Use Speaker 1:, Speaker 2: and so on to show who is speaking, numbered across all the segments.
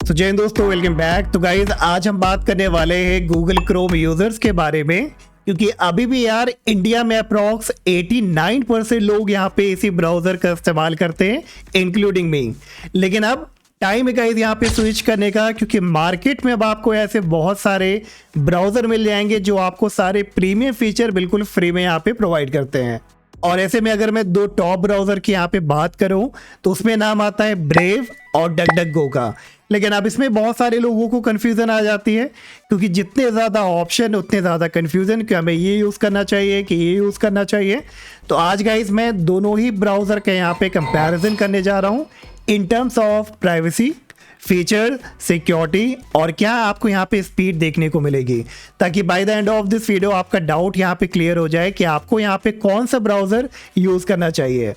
Speaker 1: तो जय हिंद दोस्तों, वेलकम बैक। तो गाइज आज हम बात करने वाले हैं गूगल क्रोम यूजर्स के बारे में, क्योंकि अभी भी यार इंडिया में अप्रॉक्स 89% लोग यहाँ पे इसी ब्राउजर का इस्तेमाल करते हैं, इंक्लूडिंग मी। लेकिन अब टाइम है गाइज यहाँ पे स्विच करने का, क्योंकि मार्केट में अब आपको ऐसे बहुत सारे ब्राउजर मिल जाएंगे जो आपको सारे प्रीमियम फीचर बिल्कुल फ्री में यहाँ पे प्रोवाइड करते हैं। और ऐसे में अगर मैं दो टॉप ब्राउजर की यहाँ पे बात करूं तो उसमें नाम आता है ब्रेव और डकडकगो का। लेकिन अब इसमें बहुत सारे लोगों को कन्फ्यूज़न आ जाती है, क्योंकि जितने ज़्यादा ऑप्शन उतने ज़्यादा कन्फ्यूज़न कि हमें ये यूज़ करना चाहिए कि ये यूज़ करना चाहिए। तो आज गाइस मैं दोनों ही ब्राउज़र के यहाँ पे कंपैरिजन करने जा रहा हूँ इन terms of privacy, feature, security और क्या आपको यहाँ पे स्पीड देखने को मिलेगी, ताकि by the end of this video आपका डाउट यहाँ पे क्लियर हो जाए कि आपको यहाँ पे कौन सा ब्राउज़र यूज़ करना चाहिए।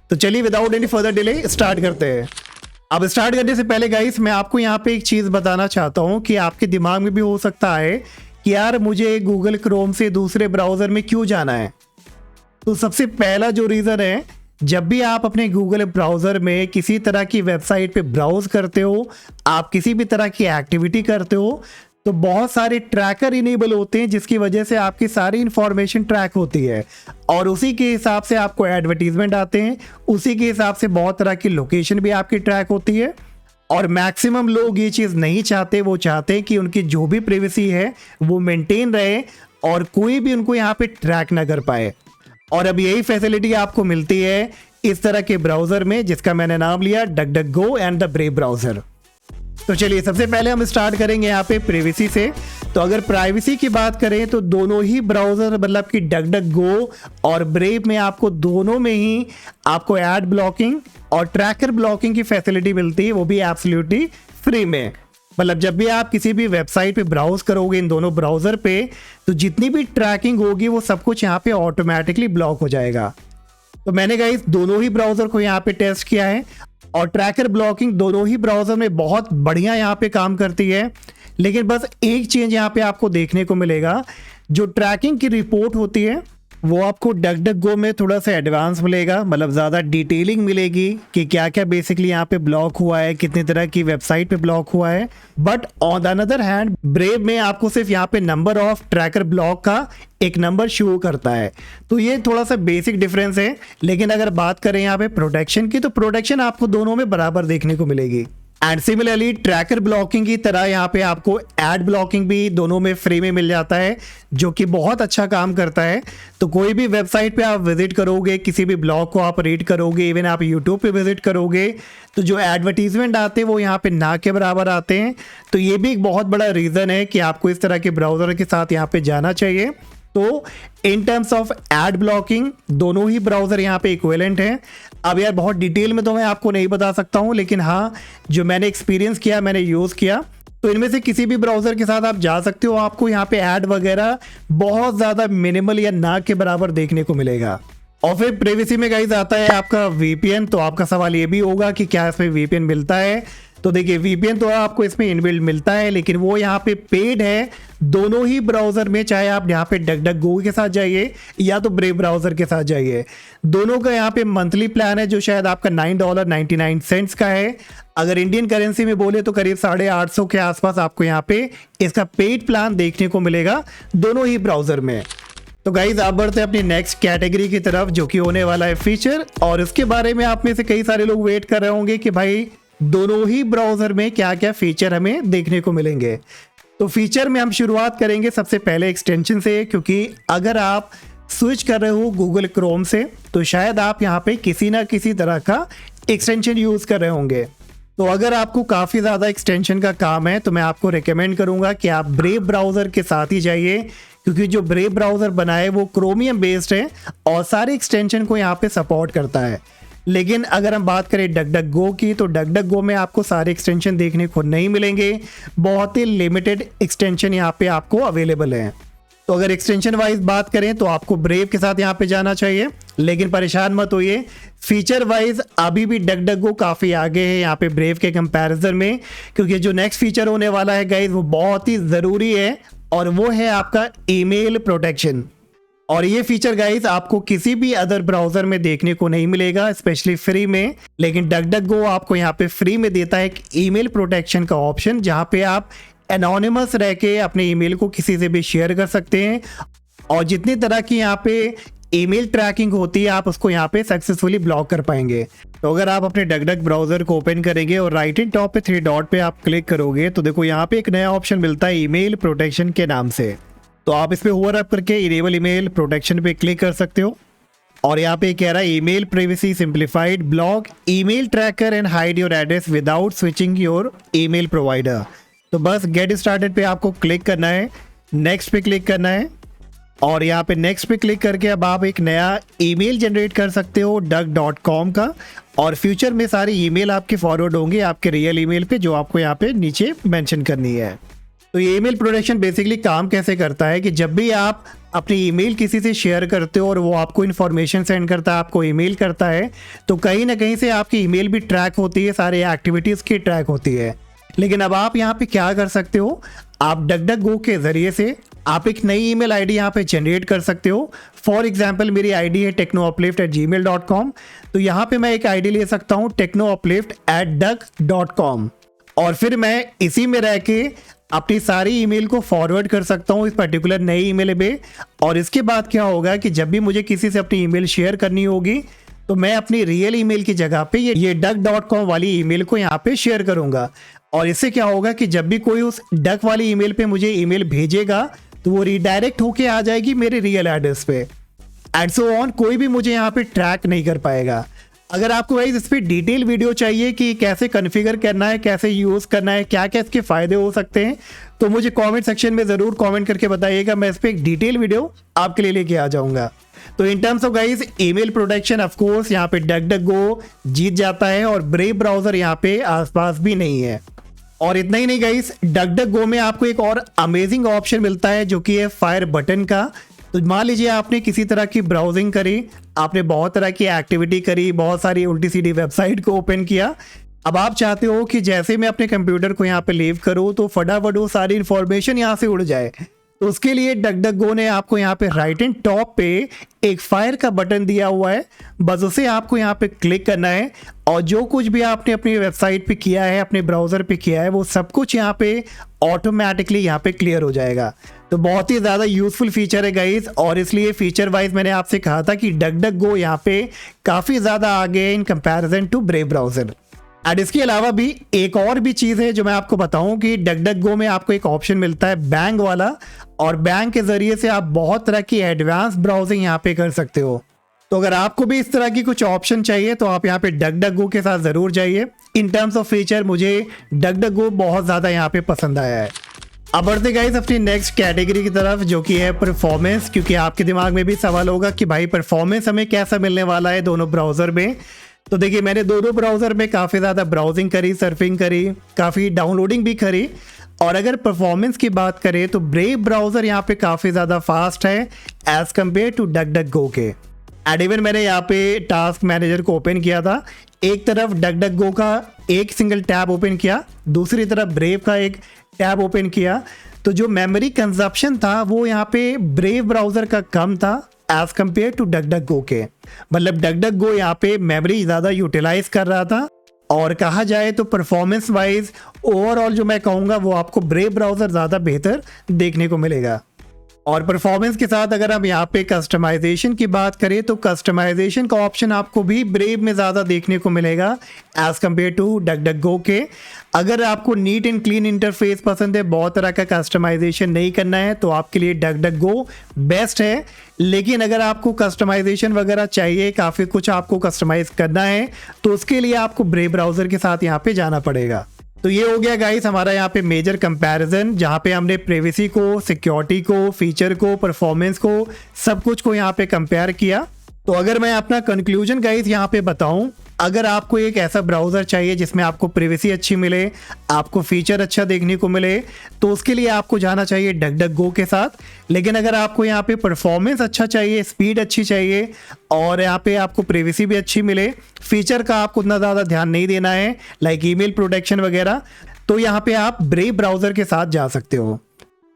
Speaker 1: तो चलिए without any further delay start करते हैं। अब स्टार्ट करने से पहले गाइस मैं आपको यहाँ पे एक चीज़ बताना चाहता हूँ कि आपके दिमाग में भी हो सकता है कि यार मुझे गूगल क्रोम से दूसरे ब्राउज़र में क्यों जाना है। तो सबसे पहला जो रीज़न है, जब भी आप अपने गूगल ब्राउज़र में किसी तरह की वेबसाइट पे ब्राउज़ करते हो, आप किसी भी तरह की एक्टिविटी करते हो, तो बहुत सारे ट्रैकर इनेबल होते हैं जिसकी वजह से आपकी सारी इंफॉर्मेशन ट्रैक होती है और उसी के हिसाब से आपको एडवर्टीजमेंट आते हैं, उसी के हिसाब से बहुत तरह की लोकेशन भी आपकी ट्रैक होती है। और मैक्सिमम लोग ये चीज़ नहीं चाहते, वो चाहते हैं कि उनकी जो भी प्राइवेसी है वो मेंटेन रहे और कोई भी उनको यहाँ पे ट्रैक ना कर पाए। और अब यही फैसिलिटी आपको मिलती है इस तरह के ब्राउज़र में जिसका मैंने नाम लिया DuckDuckGo and the brave browser. तो चलिए सबसे पहले हम स्टार्ट करेंगे यहाँ पे प्राइवेसी से। तो अगर प्राइवेसी की बात करें तो दोनों ही ब्राउज़र मतलब कि डकडकगो और ब्रेव में आपको दोनों में ही आपको एड ब्लॉकिंग और ट्रैकर ब्लॉकिंग की फैसिलिटी मिलती है, वो भी एब्सोल्युटली फ्री में। मतलब जब भी आप किसी भी वेबसाइट पे ब्राउज करोगे इन दोनों ब्राउज़र पे, तो जितनी भी ट्रैकिंग होगी वो सब कुछ यहाँ पे ऑटोमेटिकली ब्लॉक हो जाएगा। तो मैंने गाइस दोनों ही ब्राउज़र को यहाँ पे टेस्ट किया है और ट्रैकर ब्लॉकिंग दोनों ही ब्राउज़र में बहुत बढ़िया यहाँ पे काम करती है। लेकिन बस एक चेंज यहाँ पे आपको देखने को मिलेगा, जो ट्रैकिंग की रिपोर्ट होती है वो आपको डकडकगो में थोड़ा सा एडवांस मिलेगा, मतलब ज़्यादा डिटेलिंग मिलेगी कि क्या क्या बेसिकली यहाँ पे ब्लॉक हुआ है, कितनी तरह की वेबसाइट पे ब्लॉक हुआ है। But on the another hand brave में आपको सिर्फ यहाँ पे नंबर ऑफ ट्रैकर ब्लॉक का एक नंबर शो करता है। तो ये थोड़ा सा बेसिक डिफरेंस है। लेकिन अगर बात करें यहाँ पे प्रोटेक्शन की, तो प्रोटेक्शन आपको दोनों में बराबर देखने को मिलेगी। एंड सिमिलरली ट्रैकर ब्लॉकिंग की तरह यहाँ पे आपको एड ब्लॉकिंग भी दोनों में फ्री में मिल जाता है, जो कि बहुत अच्छा काम करता है। तो कोई भी वेबसाइट पे आप विजिट करोगे, किसी भी ब्लॉग को आप रीड करोगे, इवन आप यूट्यूब पे विजिट करोगे, तो जो एडवर्टीजमेंट आते हैं वो यहाँ पे ना के बराबर आते हैं। तो ये भी एक बहुत बड़ा रीज़न है कि आपको इस तरह के ब्राउज़र के साथ यहाँ पे जाना चाहिए। तो in terms of ad blocking दोनों ही ब्राउज़र यहाँ पे इक्विवेलेंट हैं। अब यार बहुत डिटेल में तो मैं आपको नहीं बता सकता हूँ, लेकिन हाँ जो मैंने एक्सपीरियंस किया, मैंने यूज़ किया, तो इनमें से किसी भी ब्राउज़र के साथ आप जा सकते हो। आपको यहाँ पे ऐड वगैरह बहुत ज़्यादा मिनिमल या ना के बराबर देखने को मिलेगा। और फिर प्राइवेसी में गाइस आता है आपका VPN। तो आपका सवाल ये भी होगा कि क्या इसमें VPN मिलता है। तो देखिए VPN तो आपको इसमें इनबिल्ट मिलता है, लेकिन वो यहाँ पे पेड है दोनों ही ब्राउज़र में। चाहे आप यहाँ पे डकडकगो के साथ जाइए या तो ब्रेव ब्राउज़र के साथ जाइए, दोनों का यहाँ पे मंथली प्लान है जो शायद आपका $9.99 का है। अगर इंडियन करेंसी में बोले तो करीब 850 के आसपास आपको यहाँ पे इसका पेड प्लान देखने को मिलेगा दोनों ही ब्राउज़र में। तो गाइज आप बढ़ते हैं अपनी नेक्स्ट कैटेगरी की तरफ, जो कि होने वाला है फीचर। और इसके बारे में आप में से कई सारे लोग वेट कर रहे होंगे कि भाई दोनों ही ब्राउज़र में क्या क्या फीचर हमें देखने को मिलेंगे। तो फीचर में हम शुरुआत करेंगे सबसे पहले एक्सटेंशन से, क्योंकि अगर आप स्विच कर रहे हो गूगल क्रोम से तो शायद आप यहाँ पे किसी ना किसी तरह का एक्सटेंशन यूज़ कर रहे होंगे। तो अगर आपको काफ़ी ज़्यादा एक्सटेंशन का काम है तो मैं आपको रिकमेंड करूँगा कि आप ब्रेव ब्राउज़र के साथ ही जाइए, क्योंकि जो ब्रेव ब्राउज़र बना है वो क्रोमियम बेस्ड है और सारे एक्सटेंशन को यहाँ पे सपोर्ट करता है। लेकिन अगर हम बात करें डकडकगो की, तो डकडकगो में आपको सारे एक्सटेंशन देखने को नहीं मिलेंगे, बहुत ही लिमिटेड एक्सटेंशन यहाँ पे आपको अवेलेबल है। तो अगर एक्सटेंशन वाइज बात करें तो आपको ब्रेव के साथ यहाँ पे जाना चाहिए। लेकिन परेशान मत होइए, फीचर वाइज अभी भी डकडकगो काफ़ी आगे है यहाँ पे ब्रेव के कंपैरिजन में, क्योंकि जो नेक्स्ट फीचर होने वाला है गाइज वो बहुत ही ज़रूरी है और वो है आपका ईमेल प्रोटेक्शन। और ये फीचर गाइस आपको किसी भी अदर ब्राउजर में देखने को नहीं मिलेगा, स्पेशली फ्री में। लेकिन डकडकगो आपको यहाँ पे फ्री में देता है एक ईमेल प्रोटेक्शन का ऑप्शन, जहाँ पे आप एनोनिमस रह के अपने ईमेल को किसी से भी शेयर कर सकते हैं और जितनी तरह की यहाँ पे ईमेल ट्रैकिंग होती है आप उसको यहाँ पे सक्सेसफुली ब्लॉक कर पाएंगे। तो अगर आप अपने डकडक ब्राउजर को ओपन करेंगे और राइट इन टॉप पे 3 डॉट पे आप क्लिक करोगे तो देखो यहाँ पे एक नया ऑप्शन मिलता है ईमेल प्रोटेक्शन के नाम से। तो आप इस पे होवर अप करके इनेबल ईमेल प्रोटेक्शन पे क्लिक कर सकते हो और यहाँ पे कह रहा है email privacy simplified, block email tracker and hide your address without switching your email provider. तो बस गेट स्टार्टेड पे आपको क्लिक करना है, नेक्स्ट पे क्लिक करना है और यहाँ पे नेक्स्ट पे क्लिक करके अब आप एक नया ईमेल जनरेट कर सकते हो duck.com का, और फ्यूचर में सारी ईमेल आपके फॉरवर्ड होंगे आपके रियल ईमेल पे जो आपको यहाँ पे नीचे मेंशन करनी है। तो ये ईमेल प्रोटेक्शन बेसिकली काम कैसे करता है कि जब भी आप अपनी ईमेल किसी से शेयर करते हो और वो आपको इन्फॉर्मेशन सेंड करता है, आपको ईमेल करता है, तो कहीं ना कहीं से आपकी ईमेल भी ट्रैक होती है, सारे एक्टिविटीज़ की ट्रैक होती है। लेकिन अब आप यहाँ पे क्या कर सकते हो, आप डकडकगो के ज़रिए से आप एक नई ईमेल आईडी यहाँ पे जनरेट कर सकते हो। फॉर एग्जांपल मेरी आईडी है technouplift@gmail.com, तो यहाँ पे मैं एक आईडी ले सकता हूँ technouplift@duck.com और फिर मैं इसी में रह के अपनी सारी ईमेल को फॉरवर्ड कर सकता हूँ इस पर्टिकुलर नई ईमेल पे। और इसके बाद क्या होगा कि जब भी मुझे किसी से अपनी ईमेल शेयर करनी होगी तो मैं अपनी रियल ईमेल की जगह पे ये duck.com वाली ईमेल को यहाँ पे शेयर करूँगा। और इससे क्या होगा कि जब भी कोई उस डक वाली ईमेल पे मुझे ईमेल भेजेगा तो वो रिडायरेक्ट होके आ जाएगी मेरे रियल एड्रेस पे एंड सो ऑन, कोई भी मुझे यहाँ पे ट्रैक नहीं कर पाएगा। अगर आपको भाई इस पर डिटेल वीडियो चाहिए कि कैसे कॉन्फ़िगर करना है, कैसे यूज़ करना है, क्या क्या इसके फ़ायदे हो सकते हैं, तो मुझे कमेंट सेक्शन में ज़रूर कमेंट करके बताइएगा, मैं इस पर एक डिटेल वीडियो आपके लिए लेके आ जाऊँगा। तो in terms of guys email protection of course यहाँ पे डकडकगो जीत जाता है और ब्रेव ब्राउज़र यहाँ पे आसपास भी नहीं है। और इतना ही नहीं गाइस, डकडकगो में आपको एक और अमेजिंग ऑप्शन मिलता है जो कि है फायर बटन का। तो मान लीजिए आपने किसी तरह की ब्राउजिंग करी, आपने बहुत तरह की एक्टिविटी करी, बहुत सारी उल्टी सीधी वेबसाइट को ओपन किया, अब आप चाहते हो कि जैसे मैं अपने कंप्यूटर को यहाँ पे लीव करूँ तो फटाफट वो सारी इन्फॉर्मेशन यहाँ से उड़ जाए। तो उसके लिए डकडकगो ने आपको यहाँ पे राइट एंड टॉप पे एक फायर का बटन दिया हुआ है, बस उसे आपको यहाँ पे क्लिक करना है और जो कुछ भी आपने अपनी वेबसाइट पे किया है, अपने ब्राउज़र पे किया है, वो सब कुछ यहाँ पे ऑटोमेटिकली यहाँ पे क्लियर हो जाएगा। तो बहुत ही ज़्यादा यूज़फुल फीचर है गाइस, और इसलिए फीचर वाइज मैंने आपसे कहा था कि डकडकगो यहाँ पे काफ़ी ज़्यादा आगे है in comparison to Brave browser. And इसके अलावा भी एक और भी चीज़ है जो मैं आपको बताऊं कि डकडकगो में आपको एक ऑप्शन मिलता है बैंक वाला, और बैंक के ज़रिए से आप बहुत तरह की एडवांस ब्राउजिंग यहाँ पे कर सकते हो। तो अगर आपको भी इस तरह की कुछ ऑप्शन चाहिए तो आप यहाँ पे डकडकगो के साथ ज़रूर जाइए। इन टर्म्स ऑफ फीचर मुझे डकडकगो बहुत ज़्यादा यहाँ पे पसंद आया है। अब बढ़ते गाइस अपनी नेक्स्ट कैटेगरी की तरफ जो कि है परफॉर्मेंस, क्योंकि आपके दिमाग में भी सवाल होगा कि भाई परफॉर्मेंस हमें कैसा मिलने वाला है दोनों ब्राउज़र में। तो देखिए मैंने दोनों ब्राउज़र में काफ़ी ज़्यादा ब्राउजिंग करी, सर्फिंग करी, काफ़ी डाउनलोडिंग भी करी, और अगर परफॉर्मेंस की बात करें तो ब्रेव ब्राउज़र यहाँ पे काफ़ी ज़्यादा फास्ट है एज़ कम्पेयर टू डकडकगो के। एंड इवन मैंने यहाँ पे टास्क मैनेजर को ओपन किया था, एक तरफ डकडकगो का एक सिंगल टैब ओपन किया, दूसरी तरफ ब्रेव का एक टैब ओपन किया, तो जो मेमोरी कंजप्शन था वो यहाँ पे ब्रेव ब्राउज़र का कम था एज कम्पेयर टू डकडकगो के। मतलब डकडकगो यहाँ पे मेमोरी ज़्यादा यूटिलाइज कर रहा था, और कहा जाए तो परफॉर्मेंस वाइज ओवरऑल जो मैं कहूँगा वो आपको ब्रेव ब्राउज़र ज़्यादा बेहतर देखने को मिलेगा। और परफॉर्मेंस के साथ अगर हम यहाँ पे कस्टमाइजेशन की बात करें तो कस्टमाइजेशन का ऑप्शन आपको भी ब्रेव में ज़्यादा देखने को मिलेगा एज़ कम्पेयर टू डकडकगो के। अगर आपको नीट एंड क्लीन इंटरफेस पसंद है, बहुत तरह का कस्टमाइजेशन नहीं करना है, तो आपके लिए डकडकगो बेस्ट है। लेकिन अगर आपको कस्टमाइजेशन वगैरह चाहिए, काफ़ी कुछ आपको कस्टमाइज करना है, तो उसके लिए आपको ब्रेव ब्राउज़र के साथ यहाँ पे जाना पड़ेगा। तो ये हो गया गाइस हमारा यहाँ पे मेजर कंपैरिजन, जहाँ पे हमने प्राइवेसी को, सिक्योरिटी को, फीचर को, परफॉर्मेंस को, सब कुछ को यहाँ पे कंपेयर किया। तो अगर मैं अपना कंक्लूजन गाइस यहाँ पे बताऊं, अगर आपको एक ऐसा ब्राउज़र चाहिए जिसमें आपको प्राइवेसी अच्छी मिले, आपको फीचर अच्छा देखने को मिले, तो उसके लिए आपको जाना चाहिए डकडकगो के साथ। लेकिन अगर आपको यहाँ पे परफॉर्मेंस अच्छा चाहिए, स्पीड अच्छी चाहिए, और यहाँ पे आपको प्राइवेसी भी अच्छी मिले, फीचर का आपको उतना ज़्यादा ध्यान नहीं देना है लाइक ईमेल प्रोटेक्शन वगैरह, तो यहाँ पे आप ब्रेव ब्राउज़र के साथ जा सकते हो।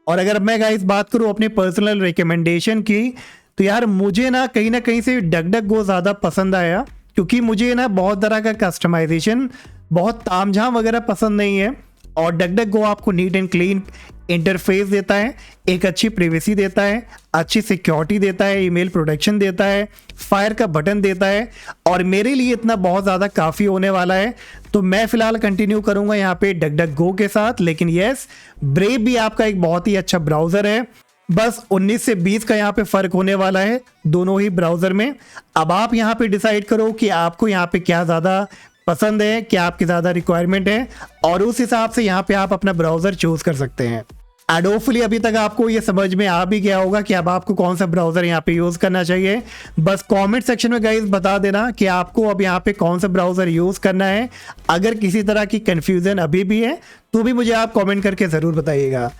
Speaker 1: और अगर मैं गाइस बात करूँ अपने पर्सनल रिकमेंडेशन की, तो यार मुझे ना कहीं से डक ज़्यादा पसंद आया, क्योंकि मुझे ना बहुत तरह का कस्टमाइजेशन, बहुत तामझाम वगैरह पसंद नहीं है। और डक आपको नीट एंड क्लीन इंटरफेस देता है, एक अच्छी प्राइवेसी देता है, अच्छी सिक्योरिटी देता है, ईमेल प्रोटेक्शन देता है, फायर का बटन देता है, और मेरे लिए इतना बहुत ज़्यादा काफ़ी होने वाला है। तो मैं फ़िलहाल कंटिन्यू करूँगा यहाँ पे डक के साथ। लेकिन यस, ब्रेव भी आपका एक बहुत ही अच्छा ब्राउज़र है, बस 19 से 20 का यहाँ पे फ़र्क होने वाला है दोनों ही ब्राउज़र में। अब आप यहाँ पे डिसाइड करो कि आपको यहाँ पे क्या ज़्यादा पसंद है, क्या आपकी ज़्यादा रिक्वायरमेंट है, और उस हिसाब से यहाँ पे आप अपना ब्राउज़र चूज़ कर सकते हैं। एंड होपफुली अभी तक आपको ये समझ में आ भी गया होगा कि अब आपको कौन सा ब्राउज़र यहाँ पे यूज़ करना चाहिए। बस कमेंट सेक्शन में गाइस बता देना कि आपको अब यहाँ पे कौन सा ब्राउज़र यूज़ करना है। अगर किसी तरह की कन्फ्यूज़न अभी भी है तो भी मुझे आप कमेंट करके ज़रूर बताइएगा।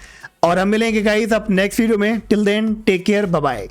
Speaker 1: और हम मिलेंगे गाइस अब नेक्स्ट वीडियो में। Till then take care, bye bye.